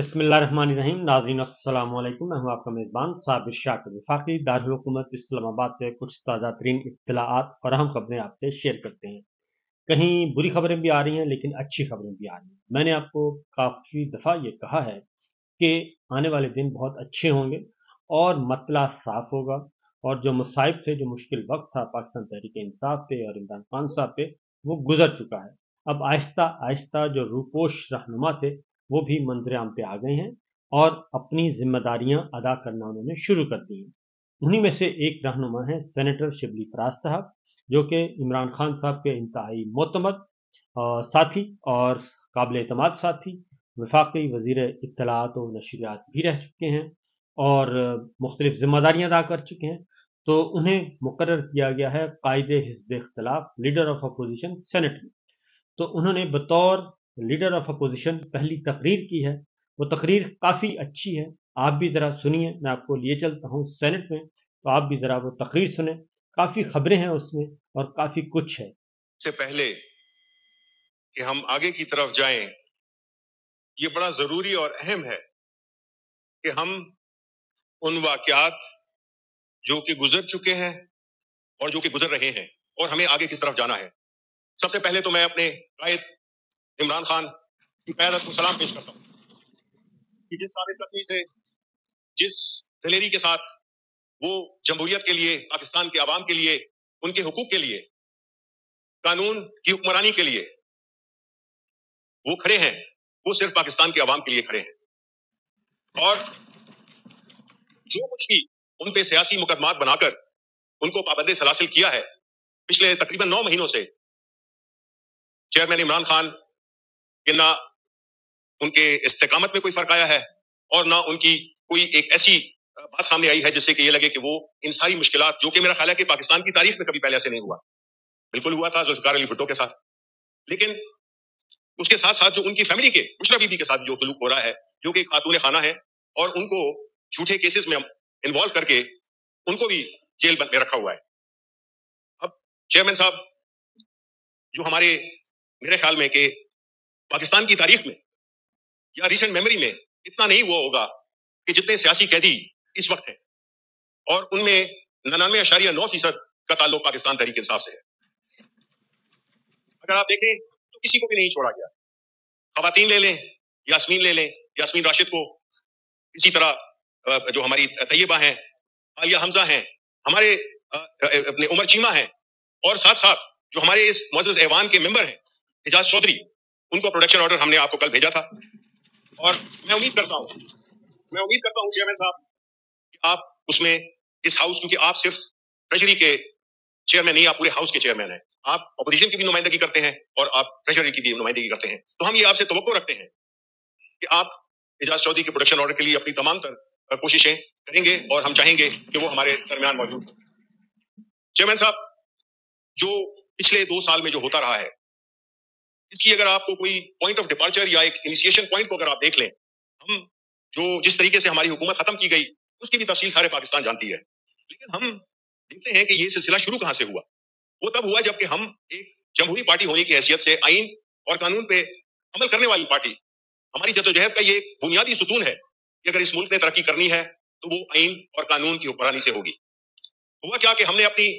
बिस्मिल्लाहिर्रहमानिर्रहीम। नाज़रीन अस्सलाम वालेकुम। मैं हूं आपका मेज़बान साबिर शाकिर। वफाकी दारुल हुकूमत इस्लामाबाद से कुछ ताज़ा तरीन इत्तलाआत और अहम खबरें आपसे शेयर करते हैं। कहीं बुरी खबरें भी आ रही हैं, लेकिन अच्छी खबरें भी आ रही हैं। मैंने आपको काफ़ी दफ़ा ये कहा है कि आने वाले दिन बहुत अच्छे होंगे और मतला साफ होगा, और जो मुसाइब थे, जो मुश्किल वक्त था पाकिस्तान तहरीक इंसाफ पे और इमरान खान साहब पे, वो गुजर चुका है। अब आहिस्ता आहिस्ता जो रूपोश रहनुमा थे, वो भी मंजर आम पे आ गए हैं और अपनी जिम्मेदारियां अदा करना उन्होंने शुरू कर दी हैं। उन्हीं में से एक रहनुमा है सेनेटर शिबली फराज साहब, जो कि इमरान खान साहब के इंतहाई मोतमद साथी और काबिल एतमाद साथी, वफाकी वज़ीर इत्तलाआत व नशरियात भी रह चुके हैं और मुख्तलिफ जिम्मेदारियां अदा कर चुके हैं। तो उन्हें मुकर्रर किया गया है कायदे हिज़्ब इख्तिलाफ, लीडर ऑफ अपोजिशन सेनेट में। तो उन्होंने बतौर लीडर ऑफ अपोजिशन पहली तकरीर की है। वो तकरीर काफ़ी अच्छी है, आप भी ज़रा सुनिए। मैं आपको लिए चलता हूँ सेनेट में, तो आप भी ज़रा वो तकरीर सुने। काफ़ी खबरें हैं उसमें और काफ़ी कुछ है। से पहले कि हम आगे की तरफ जाएं, ये बड़ा जरूरी और अहम है कि हम उन वाकयात जो कि गुजर चुके हैं और जो कि गुजर रहे हैं और हमें आगे किस तरफ जाना है। सबसे पहले तो मैं अपने कायद इमरान खान की क़यादत को सलाम पेश करता हूँ कि जिस साबित कदमी से, जिस दिलेरी के साथ वो जमहूरियत के लिए, पाकिस्तान के आवाम के लिए, उनके हुकूक के लिए, कानून की हुक्मरानी के लिए वो खड़े हैं, वो सिर्फ पाकिस्तान के आवाम के लिए खड़े हैं। और जो कुछ भी उन पे सियासी मुकदमात बनाकर उनको पाबंदी सलासिल किया है पिछले तकरीबन 9 महीनों से, चेयरमैन इमरान खान के ना उनके इस्तेकामत में कोई फर्क आया है और ना उनकी कोई एक ऐसी बात सामने आई है जिससे कि ये लगे कि वो इन सारी मुश्किलात, जो कि मेरा ख्याल है कि पाकिस्तान की तारीख में कभी पहले ऐसे नहीं हुआ, बिल्कुल हुआ था जुल्फिकार अली भुट्टो के साथ, लेकिन उसके साथ साथ जो उनकी फैमिली के, बुशरा बीबी के साथ जो सलूक हो रहा है, जो कि खातून खाना है, और उनको झूठे केसेस में इन्वॉल्व करके उनको भी जेल में रखा हुआ है। अब चेयरमैन साहब, जो हमारे, मेरे ख्याल में कि पाकिस्तान की तारीख में या रिसेंट मेमोरी में इतना नहीं हुआ होगा कि जितने सियासी कैदी इस वक्त हैं, और उनमें 99.9% का ताल्लुक पाकिस्तान तहरीक इंसाफ से है। अगर आप देखें तो किसी को भी नहीं छोड़ा गया। खवातीन ले लें, यास्मीन ले लें, यास्मीन राशिद को इसी तरह, जो हमारी तैयबा हैं, आलिया हमजा हैं, हमारे अपने उमर चीमा हैं, और साथ साथ जो हमारे इस मुअज़्ज़ज़ ऐवान के मेंबर हैं एजाज चौधरी, उनको प्रोटेक्शन ऑर्डर हमने आपको कल भेजा था। और मैं उम्मीद करता हूं चेयरमैन साहब कि आप उसमें, इस हाउस, क्योंकि आप सिर्फ ट्रेजरी के चेयरमैन नहीं, आप पूरे हाउस के चेयरमैन हैं, आप अपोजिशन की भी नुमाइंदगी करते हैं और आप ट्रेजरी की भी नुमाइंदगी करते हैं, तो हम ये आपसे तवक्को रखते हैं कि आप एजाज चौधरी के प्रोटेक्शन ऑर्डर के लिए अपनी तमाम कोशिशें करेंगे और हम चाहेंगे कि वो हमारे दरमियान मौजूद हो। चेयरमैन साहब, जो पिछले 2 साल में जो होता रहा है, इसकी अगर आपको कोई पॉइंट ऑफ डिपार्चर या एक इनिशिएशन पॉइंट को अगर आप देख लें, हम जो जिस तरीके से हमारी हुकूमत खत्म की गई उसकी भी तफसील सारे पाकिस्तान जानती है, लेकिन हम देखते हैं कि ये सिलसिला शुरू कहां से हुआ। वो तब हुआ जबकि हम एक जमहूरी पार्टी होने की हैसियत से आइन और कानून पे अमल करने वाली पार्टी, हमारी जद्दोजहद का ये एक बुनियादी सुतून है कि अगर इस मुल्क ने तरक्की करनी है तो वो आइन और कानून की हुक्मरानी से होगी। हुआ क्या कि हमने अपनी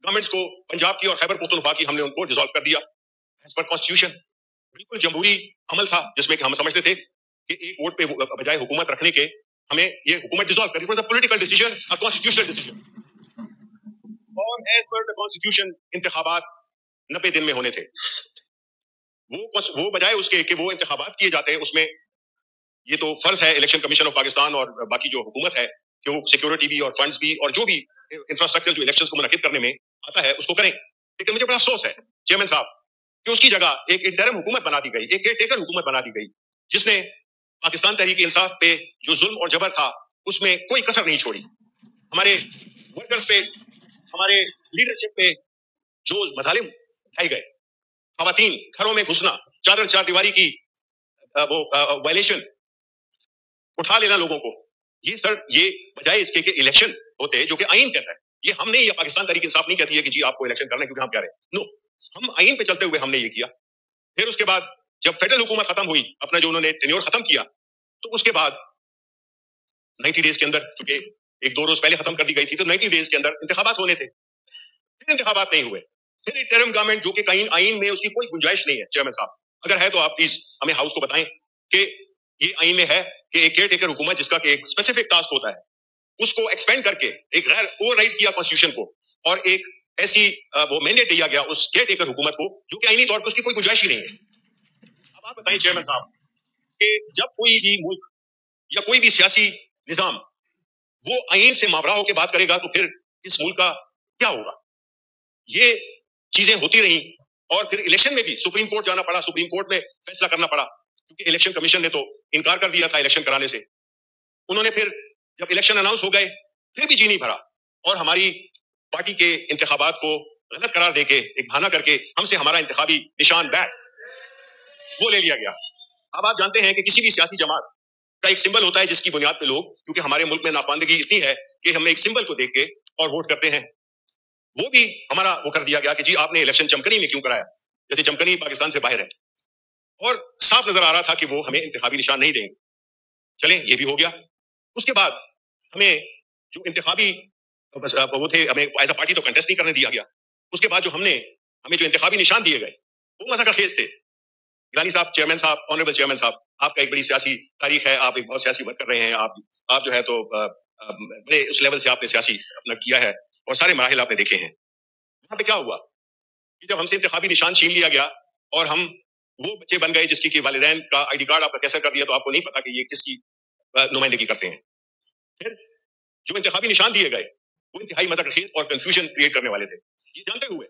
गवर्नमेंट्स को, पंजाब की और खैबर पख्तूनख्वा की, हमने उनको डिसॉल्व कर दिया एज पर कॉन्स्टिट्यूशन। बिल्कुल जमहूरी अमल था जिसमें कि हम समझते थे कि एक वोट पे बजाय हुकूमत रखने के हमें ये हुकूमत डिसॉल्व करनी। It was a political decision, a constitutional decision, और एज पर द कॉन्स्टिट्यूशन इंतखाबात 90 दिन में होने थे। वो बजाय उसके कि वो इंतखाबात किए जाते हैं, उसमें ये तो फर्ज है इलेक्शन कमीशन ऑफ पाकिस्तान और बाकी जो हुकूमत है कि वो सिक्योरिटी भी और फंड्स भी और जो भी इंफ्रास्ट्रक्चर जो इलेक्शंस को मुनक्किद करने में आता है उसको करें। लेकिन मुझे बड़ा अफसोस है चेयरमैन साहब कि उसकी जगह एक इंटरिम हुकूमत बना दी गई, एक केयर टेकर हुकूमत बना दी गई, जिसने पाकिस्तान तहरीक इंसाफ पे जो जुल्म और जबर था उसमें कोई कसर नहीं छोड़ी। हमारे वर्कर्स पे, हमारे लीडरशिप पे जो मजालिम उठाए गए, खवातीन घरों में घुसना, चादर चार दीवारी की वो वायलेशन, उठा लेना लोगों को, ये सर, ये बजाय इसके कि इलेक्शन होते जो कि आइन कहता है, ये हमने, ये पाकिस्तान तहरीक इंसाफ नहीं कहती है कि जी आपको इलेक्शन करना है क्योंकि हम कह रहे हैं, नो, हम आइन पे चलते हुए हमने ये किया। फिर उसके बाद जब फेडरल हुकूमत खत्म हुई, अपना जो उन्होंने टेन्योर खत्म किया, तो उसके बाद 90 डेज के अंदर, चूंकि एक 2 रोज पहले खत्म कर दी गई थी, तो 90 डेज के अंदर इंतखाबात होने थे। फिर इंतखाबात नहीं हुए। फिर इंटरिम गवर्नमेंट, जो कि कहीं आइन में उसकी कोई गुंजाइश नहीं है, चेयरमैन साहब अगर है तो आप प्लीज हमें हाउस को बताएं कि ये आइन में है कि एक केयर टेकर हुकूमत जिसका कि एक स्पेसिफिक टास्क होता है, उसको एक्सपेंड करके एक गैर ओवरराइड किया कॉन्स्टिट्यूशन को, और एक ऐसी वो मैंडेट दिया गया उस केयर टेकर हुकूमत को जो कि आईनी तौर पर उसकी कोई गुंजाइश ही नहीं है। अब आप बताइए चेयरमैन साहब कि जब कोई भी मुल्क या कोई भी सियासी निजाम वो आइन से मावरा होकर बात करेगा तो फिर इस मुल्क का क्या होगा? ये चीजें होती रही, और फिर इलेक्शन में भी सुप्रीम कोर्ट जाना पड़ा, सुप्रीम कोर्ट में फैसला करना पड़ा, क्योंकि इलेक्शन कमीशन ने तो इनकार कर दिया था इलेक्शन कराने से। उन्होंने फिर जब इलेक्शन अनाउंस हो गए फिर भी जी नहीं भरा, और हमारी पार्टी के इंतखाबात को गलत करार देके एक बहाना करके हमसे हमारा इंतखाबी निशान बैट वो ले लिया गया। अब आप जानते हैं कि किसी भी सियासी जमात का एक सिंबल होता है जिसकी बुनियाद पे लोग, क्योंकि हमारे मुल्क में नापाबंदी इतनी है कि हम एक सिंबल को देख के और वोट करते हैं, वो भी हमारा वो कर दिया गया कि जी आपने इलेक्शन चमकनी में क्यों कराया, जैसे चमकनी पाकिस्तान से बाहर है, और साफ नजर आ रहा था कि वो हमें इंतखाबी निशान नहीं देंगे। चलें, ये भी हो गया। उसके बाद हमें जो इंतखाबी वो थे, हमें एज अ पार्टी तो कंटेस्ट नहीं करने दिया गया। उसके बाद जो हमें जो इंतखाबी निशान दिए गए वो मजा का खेज थे। गिलानी साहब, चेयरमैन साहब, ऑनरेबल चेयरमैन साहब, आपका एक बड़ी सियासी तारीख है, आप एक बहुत सियासी वर्क कर रहे हैं, आप जो है तो बड़े उस लेवल से आपने सियासी अपना किया है और सारे मराहिल आपने देखे हैं। वहां पे क्या हुआ कि जब हमसे इंतखाबी निशान छीन लिया गया और हम वो बच्चे बन गए जिसकी वालिदैन का आईडी कार्ड आपका कैंसिल कर दिया, तो आपको नहीं पता कि ये किसकी नुमाइंदगी करते हैं। फिर जो इंतखाबी निशान दिए गए वो इंतहाई मददखेज और कंफ्यूजन क्रिएट करने वाले थे, ये जानते हुए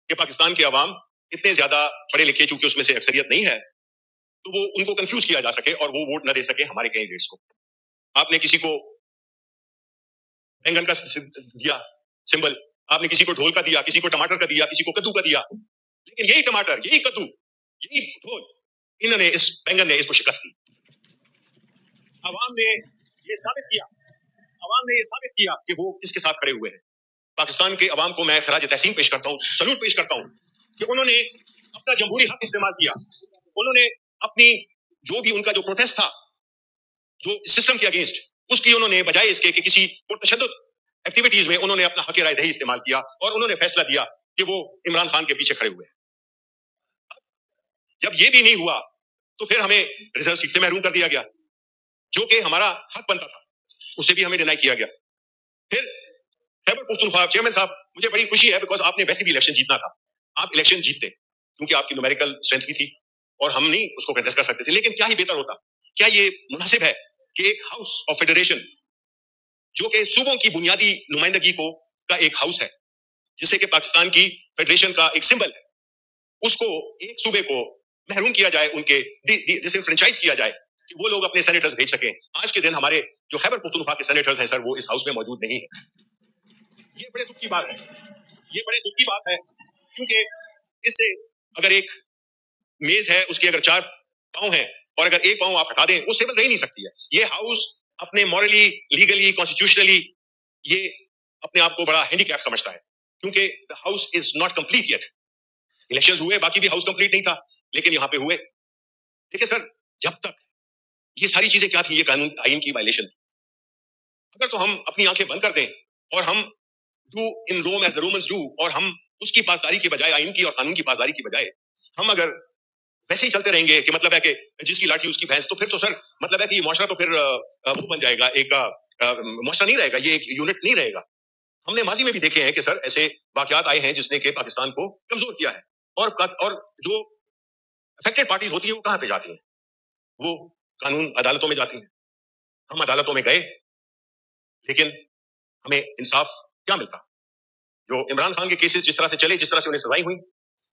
कि पाकिस्तान के अवाम इतने ज्यादा पढ़े लिखे चूंकि उसमें से अक्सरियत नहीं है, तो वो उनको कंफ्यूज किया जा सके और वो वोट न दे सके हमारे कैंडिडेट्स को। आपने किसी को बैंगन का दिया सिंबल, आपने किसी को ढोल का दिया, किसी को टमाटर का दिया, किसी को कद्दू का दिया, लेकिन यही टमाटर, यही कद्दू, यही ढोल, इन्होंने इस बैंगन ने इसको शिकस्त दी। अवाम ने ये साबित किया कि वो किसके साथ खड़े हुए हैं। पाकिस्तान के अवाम को मैं खराज तहसीन पेश करता हूँ, सलूट पेश करता हूँ कि उन्होंने अपना जमहूरी हक इस्तेमाल किया। उन्होंने अपनी जो भी उनका जो प्रोटेस्ट था जो सिस्टम के अगेंस्ट, उसकी उन्होंने बजाय इसके कि किसी तशद्दुद एक्टिविटीज में उन्होंने अपना हक राय दही इस्तेमाल किया और उन्होंने फैसला दिया कि वो इमरान खान के पीछे खड़े हुए हैं। जब ये भी नहीं हुआ तो फिर हमें रिजर्व सीट से महरूम कर दिया गया, जो कि हमारा हक बनता था, उसे भी हमें डिनाई किया गया। फिर खैबर पख्तूनख्वा, चेयरमैन साहब, मुझे बड़ी खुशी है बिकॉज आपने वैसे भी इलेक्शन जीतना था, आप इलेक्शन जीतते क्योंकि आपकी न्यूमेरिकल स्ट्रेंथ भी थी और हम नहीं उसको कंटेस्ट कर सकते थे। लेकिन क्या ही बेहतर होता, क्या ये मुनासिब है कि एक हाउस ऑफ फेडरेशन जो कि सूबों की बुनियादी नुमाइंदगी को का एक हाउस है, जिससे कि पाकिस्तान की फेडरेशन का एक सिंबल है, उसको एक सूबे को महरूम किया जाए, उनके जैसे फ्रेंचाइज किया जाए कि वो लोग अपने सेनेटर्स भेज सकें। आज के दिन हमारे जो खैबर पख्तूनख्वा के सेनेटर्स हैं सर, वो इस हाउस में मौजूद नहीं है। ये बड़े दुख की बात है, ये बड़े दुख की बात है, क्योंकि इससे अगर एक मेज है उसके अगर 4 पांव हैं और अगर एक पांव आप हटा दें, वो स्टेबल रह नहीं सकती है। ये हाउस अपने मॉरली, लीगली, कॉन्स्टिट्यूशनली ये अपने आप को बड़ा हैंडीकैप समझता है, क्योंकि the house is not complete yet. Elections हुए, बाकी भी हाउस कंप्लीट नहीं था, लेकिन यहाँ पे हुए। देखिए सर, जब तक ये सारी चीजें क्या थी, ये कानून आइन की वायलेशन थी। अगर तो हम अपनी आंखें बंद कर दें और हम do in Rome as the Romans do, और हम उसकी पासदारी की बजाय, आइन की और कानून की पासदारी की बजाय हम अगर वैसे ही चलते रहेंगे कि मतलब है कि जिसकी लाठी उसकी भैंस, तो फिर तो सर मतलब है कि ये मुआशरा तो फिर वो बन जाएगा, एक मुआशरा नहीं रहेगा, ये एक यूनिट नहीं रहेगा। हमने माजी में भी देखे हैं कि सर ऐसे वाकयात आए हैं जिसने कि पाकिस्तान को कमजोर किया है, और जो अफेक्टेड पार्टीज होती है वो कहाँ पे जाती हैं? वो कानून अदालतों में जाती हैं। हम अदालतों में गए, लेकिन हमें इंसाफ क्या मिलता? जो इमरान खान के केसेस जिस तरह से चले, जिस तरह से उन्हें सजाएं हुई,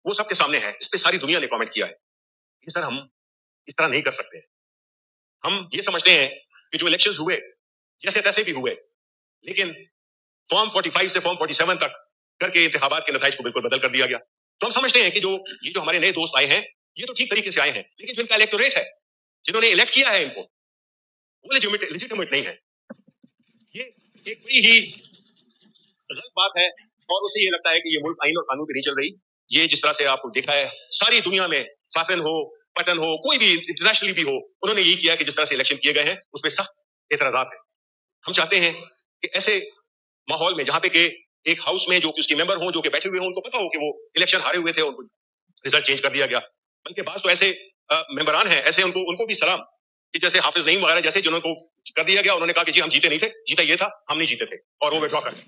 वो सबके सामने है। इस पे सारी दुनिया ने कमेंट किया है कि सर हम इस तरह नहीं कर सकते। हम ये समझते हैं कि जो इलेक्शंस हुए जैसे तैसे भी हुए, लेकिन फॉर्म 45 से फॉर्म 47 तक करके इंतखाबात के नताइज को बिल्कुल बदल कर दिया गया। तो हम समझते हैं कि ये जो हमारे नए दोस्त आए हैं, ये तो ठीक तरीके से आए हैं, लेकिन जो इनका इलेक्टोरेट है, जिन्होंने इलेक्ट किया है इनको, वो लेजिटिमेट नहीं है। ये एक बड़ी ही गलत बात है, और उसे ये लगता है कि ये मुल्क आइन और कानून पे नहीं चल रही। ये जिस तरह से आपको देखा है सारी दुनिया में, फाफिन हो, पटन हो, कोई भी इंटरनेशनली भी हो, उन्होंने यही किया कि जिस तरह से इलेक्शन किए गए हैं उस पर सख्त एतराजात है। हम चाहते हैं कि ऐसे माहौल में जहां पे कि एक हाउस में जो कि उसके मेंबर हों, जो कि बैठे हुए हों, उनको पता हो कि वो इलेक्शन हारे हुए थे, उनको रिजल्ट चेंज कर दिया गया, बल्कि बात तो ऐसे मेंबरान हैं, ऐसे उनको भी सलाम कि जैसे हाफिज नईम वगैरह जैसे जिन्होंने को कर दिया गया, उन्होंने कहा कि जी हम जीते नहीं थे, जीता ये था, हम नहीं जीते थे, और वो विड्रॉ कर गए।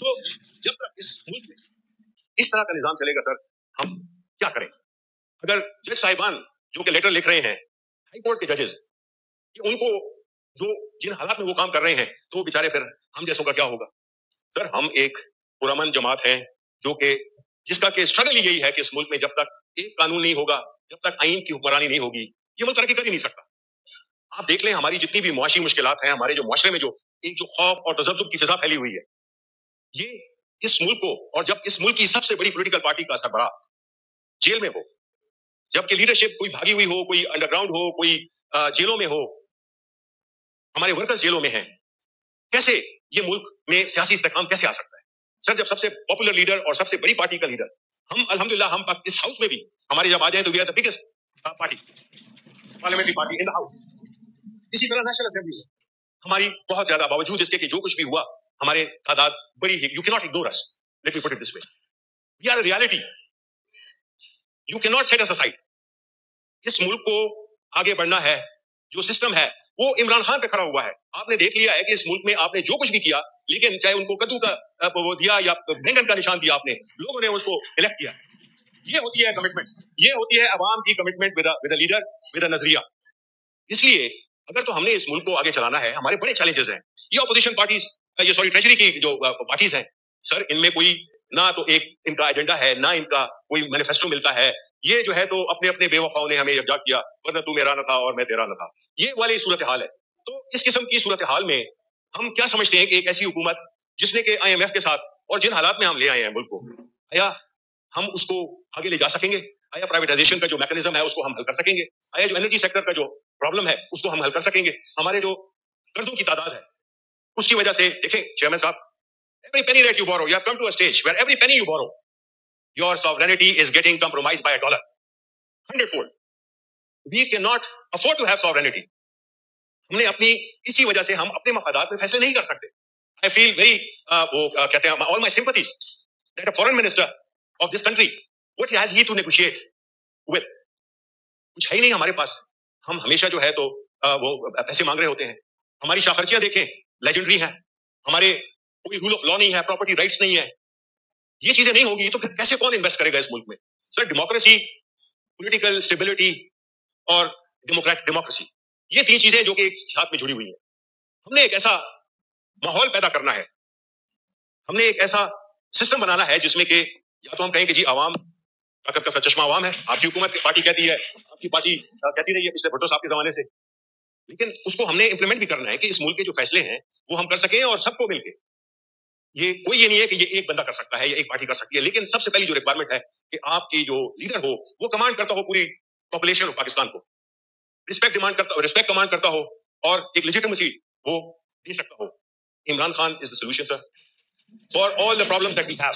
तो जब तक इस मुल्क में इस तरह का निजाम चलेगा सर, हम क्या करें? अगर जज साहिबान जो कि लेटर लिख रहे हैं, हाई कोर्ट के जजेस, कि उनको जो जिन हालात में वो काम कर रहे हैं, तो बेचारे फिर हम जैसों का क्या होगा? सर हम एक पुरअमन जमात है जो कि जिसका कि स्ट्रगल ही यही है कि इस मुल्क में जब तक एक कानून नहीं होगा, जब तक आईन की हुक्मरानी नहीं होगी, ये मुल्क तरक्की कर ही नहीं सकता। आप देख लें हमारी जितनी भी मुआशी मुश्किलात हैं, हमारे जो मुआशरे में जो एक जो खौफ और तजब्जुब की फिजा फैली हुई है, ये इस मुल्क को, और जब इस मुल्क की सबसे बड़ी पॉलिटिकल पार्टी का सरबराह जेल में हो, जबकि लीडरशिप कोई भागी हुई हो, कोई अंडरग्राउंड हो, कोई जेलों में हो, हमारे वर्कर्स जेलों में हैं, कैसे ये मुल्क में सियासी इस्तेकाम कैसे आ सकता है? सर जब सबसे पॉपुलर लीडर और सबसे बड़ी पार्टी का लीडर, हम अल्हम्दुलिल्लाह हम इस हाउस में भी हमारे जब आ जाए तो we are the biggest party, parliamentary party in the house. इसी तरह नेशनल असेंबली में हमारी बहुत ज्यादा, बावजूद इसके कि जो कुछ भी हुआ, हमारे तादाद बड़ी है। You can not ignore us, let me put it this way, we are a reality, you can not set us aside. इस मुल्क को आगे बढ़ना है, जो सिस्टम है वो इमरान खान पे खड़ा हुआ है। आपने देख लिया है कि इस मुल्क में आपने जो कुछ भी किया, लेकिन चाहे उनको कद्दू का वो दिया या बैंगन का निशान दिया, आपने लोगों ने उसको इलेक्ट किया। ये होती है कमिटमेंट, ये होती है अवाम की commitment with a leader, with a नजरिया। इसलिए अगर तो हमने इस मुल्क को आगे चलाना है, हमारे बड़े चैलेंजेस हैं। ये अपोजिशन पार्टीज, ये सॉरी ट्रेजरी की जो पार्टीज हैं सर, इनमें कोई ना तो एक इनका एजेंडा है, ना इनका कोई मैनिफेस्टो मिलता है। ये जो है तो अपने अपने बेवफाओं ने हमें इब्जाग किया, वरना तू मेरा न था और मैं तेरा न था, ये वाली सूरत हाल है। तो इस किस्म की सूरत हाल में हम क्या समझते हैं कि एक ऐसी हुकूमत जिसने के IMF के साथ और जिन हालात में हम ले आए हैं मुल्क को, आया हम उसको आगे ले जा सकेंगे? आया प्राइवेटाइजेशन का जो मैकेनिज्म है उसको हम हल कर सकेंगे? आया जो एनर्जी सेक्टर का जो प्रॉब्लम है उसको हम हल कर सकेंगे? हमारे जो कर्जों की तादाद है उसकी वजह से देखें चेयरमैन साहब, every penny that you borrow, you have come to a stage where every penny you borrow, your sovereignty is getting compromised by $1, 100-fold. We cannot afford to have sovereignty. हमने अपनी इसी वजह से हम अपने मफादात में फैसले नहीं कर सकते। I feel very कहते हैं all my sympathies that a foreign minister of this country, what has he to negotiate with? कुछ है ही नहीं हमारे पास। हम हमेशा जो है तो वो पैसे मांग रहे होते हैं। हमारी शाखर्चियां देखें, लेजेंडरी हैं। हमारे कोई रूल ऑफ लॉ नहीं है, प्रॉपर्टी राइट्स नहीं है। ये चीजें नहीं होगी तो फिर कैसे कौन इन्वेस्ट करेगा इस मुल्क में? सर डेमोक्रेसी, पॉलिटिकल स्टेबिलिटी और डेमोक्रेसी, ये तीन चीजें जो कि एक साथ में जुड़ी हुई है। हमने एक ऐसा माहौल पैदा करना है, हमने एक ऐसा सिस्टम बनाना है जिसमें कि या तो हम कहें कि जी आवाम ताकत का चश्मा आवाम है, आपकी हुकूमत की पार्टी कहती है, आपकी पार्टी कहती रही है पिछले भुट्टो साहब के जमाने से, लेकिन उसको हमने इंप्लीमेंट भी करना है कि इस मुल्क के जो फैसले हैं वो हम कर सकें और सबको मिलके। ये कोई ये नहीं है कि ये एक बंदा कर सकता है या एक पार्टी कर सकती है, लेकिन सबसे पहली जो रिक्वायरमेंट है कि आपकी जो लीडर हो वो कमांड करता हो पूरी पॉपुलेशन ऑफ पाकिस्तान को, रिस्पेक्ट कमांड करता हो और एक लेजिटिमेसी वो दे सकता हो। Imran Khan is the solution sir for all the problem that we have.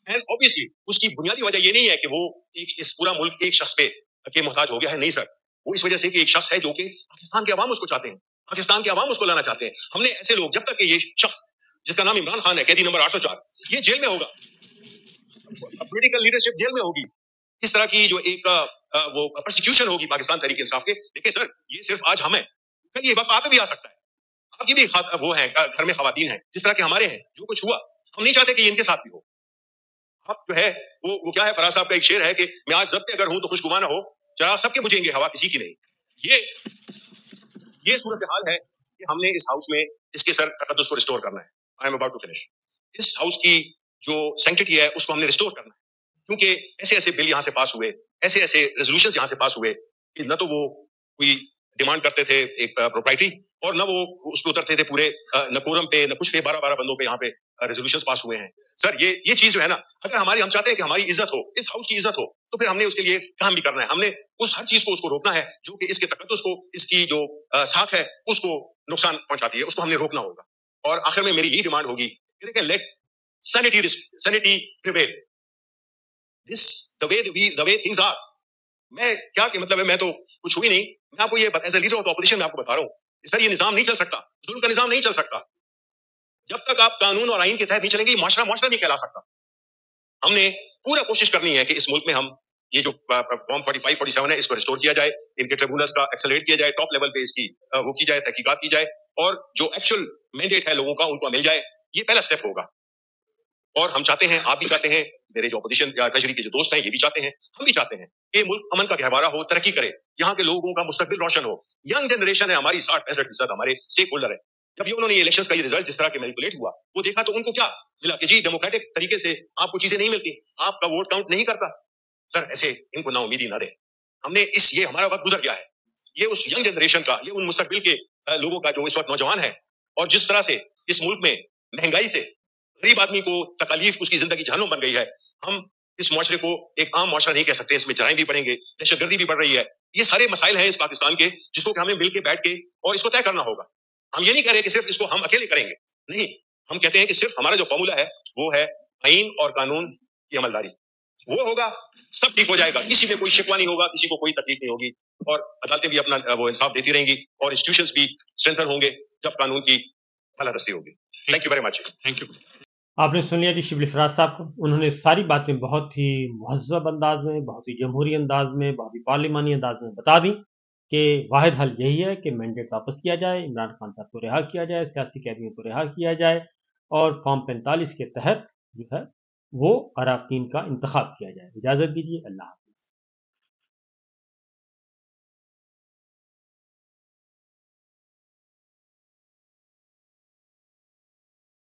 And obviously उसकी बुनियादी वजह ये नहीं है कि वो इस पूरा मुल्क एक शख्स पे के मोहताज हो गया है, नहीं सर, वो इस वजह से कि एक शख्स है जो कि पाकिस्तान के अवाम उसको चाहते हैं, पाकिस्तान के अवाम उसको लाना चाहते हैं। हमने ऐसे लोग, जब तक कि ये शख्स जिसका नाम इमरान खान है, कैदी नंबर 804, ये जेल में होगा, पॉलिटिकल लीडरशिप जेल में होगी, इस तरह की जो एक वो प्रोसिक्यूशन होगी पाकिस्तान तहरीक इंसाफ के। देखिए सर, ये सिर्फ आज हम हैं, कल ये वक्त आप पे भी आ सकता है। आपकी भी वो है घर में खवातीन हैं जिस तरह के हमारे हैं, जो कुछ हुआ हम नहीं चाहते कि इनके साथ भी हो। आप जो है वो क्या है, फराज साहब का एक शेर है कि मैं आज जब पे अगर हूं तो खुशगुमा ना हो, चराग सबके बुझेंगे हवा किसी की नहीं। ये सूरत हाल है कि हमने इस हाउस में इसके सर तकद्दुस को रिस्टोर करना है। I am about to finish. इस हाउस की जो सैंक्टिटी है उसको हमने रिस्टोर करना है, क्योंकि ऐसे ऐसे बिल यहाँ से पास हुए, ऐसे ऐसे रेजोल्यूशंस यहाँ से पास हुए कि न तो वो कोई डिमांड करते थे एक प्रोप्राइटरी, और न वो उस पर उतरते थे पूरे न कोरम पे, न कुछ पे, 12-12 बंदों पे यहाँ पे रेजोल्यूशंस पास हुए हैं। सर ये चीज जो है ना, अगर हम चाहते हैं कि हमारी इज्जत हो, इस हाउस की इज्जत हो, तो फिर हमने उसके लिए काम भी करना है। हमने उस हर चीज को उसको रोकना है जो कि इसके तकद्दुस को, इसकी जो साख है उसको नुकसान पहुंचाती है, उसको हमने रोकना होगा। और आखिर में मेरी यही डिमांड होगी कि देखिए, let sanity prevail, this the way things are, میں کیا کہ مطلب ہے، میں تو کچھ ہوئی نہیں. میں آپ کو یہ as a leader of opposition میں آپ کو بتا رہا ہوں سر، یہ نظام نہیں چل سکتا، ظلم کا نظام نہیں چل سکتا جب تک آپ قانون اور آئین کے تحت نہیں چلیں گے. یہ معاشرہ نہیں کہلا سکتا. ہم نے پورا کوشش کرنی ہے کہ اس ملک میں ہم یہ جو فارم 45 47 ہے اس کو ریسٹور کیا جائے، ان کے ٹریبونلز کا ایکسلریٹ کیا جائے، ٹاپ لیول پہ اس کی وہ کی جائے، تحقیقات کی جائے، اور جو ایکچوئل مینڈیٹ ہے لوگوں کا ان کو مل جائے. یہ پہلا سٹیپ ہوگا. اور ہم چاہتے ہیں، آپ بھی چاہتے ہیں، میرے جو اپوزیشن یا ٹریجری کے جو دوست ہیں یہ بھی چاہتے ہیں، ہم بھی چاہتے ہیں کہ ملک امن کا گہوارہ ہو، ترقی کرے، یہاں کے لوگوں کا مستقبل روشن ہو. ینگ جنریشن ہے ہماری، 60-65% ہمارے اسٹیک ہولڈر ہے. جب یہ انہوں نے الیکشنز کا یہ رزلٹ جس طرح کے مینیپولیٹ ہوا وہ دیکھا تو ان کو کیا ملا کہ جی ڈیموکریٹک طریقے سے آپ کو چیزیں نہیں ملتی، آپ کا ووٹ کاؤنٹ نہیں کرتا. سر ایسے ان کو نا امیدی نہ دیں. ہم نے یہ ہمارا وقت گزر گیا ہے. یہ اس ینگ جنریشن کا، یہ ان مستقبل کے لوگوں کا جو اس وقت نوجوان ہے، اور جس طرح سے اس ملک میں مہنگائی سے غریب آدمی کو تکالیف، اس کی زندگی جہنم بن گئی ہے. ہم اس معاشرے کو ایک عام معاشرہ نہیں کہہ سکتے، اس میں جرائم بھی بڑھیں گے، دہشت گردی بھی بڑھ رہی ہے. یہ سارے مسائل ہیں اس پاکستان کے جس کو کہ ہمیں مل کے بیٹھ کے اور اس کو طے کرنا ہوگا. ہم یہ نہیں کہہ رہے کہ صرف اس کو ہم اکیلے کریں گے، نہیں. ہم کہتے ہیں کہ صرف ہمارا جو فارمولا ہے وہ ہے آئین اور قانون کی عملداری. وہ ہوگا سب ٹھیک ہو جائے گا، کسی میں کوئی شکوہ نہیں ہوگا، کسی کو کوئی تکلیف نہیں ہوگی، اور عدالتیں بھی اپنا وہ انصاف دیتی رہیں گی، اور انسٹیٹیوشنز بھی اسٹرینتھن ہوں گے جب قانون کی بالادستی ہوگی. Thank you very much. Thank you. آپ نے سن لیا جی شبلی فراز صاحب کو. انہوں نے ساری باتیں بہت ہی مہذب انداز میں، بہت ہی جمہوری انداز میں، بہت ہی پارلیمانی انداز میں بتا دی کہ واحد حل یہی ہے کہ مینڈیٹ واپس کیا جائے، عمران خان صاحب کو رہا کیا جائے، سیاسی قیدیوں کو رہا کیا جائے، اور فارم 45 کے تحت جو ہے وہ اراکین کا انتخاب کیا جائے. اجازت دیجیے. اللہ حافظ.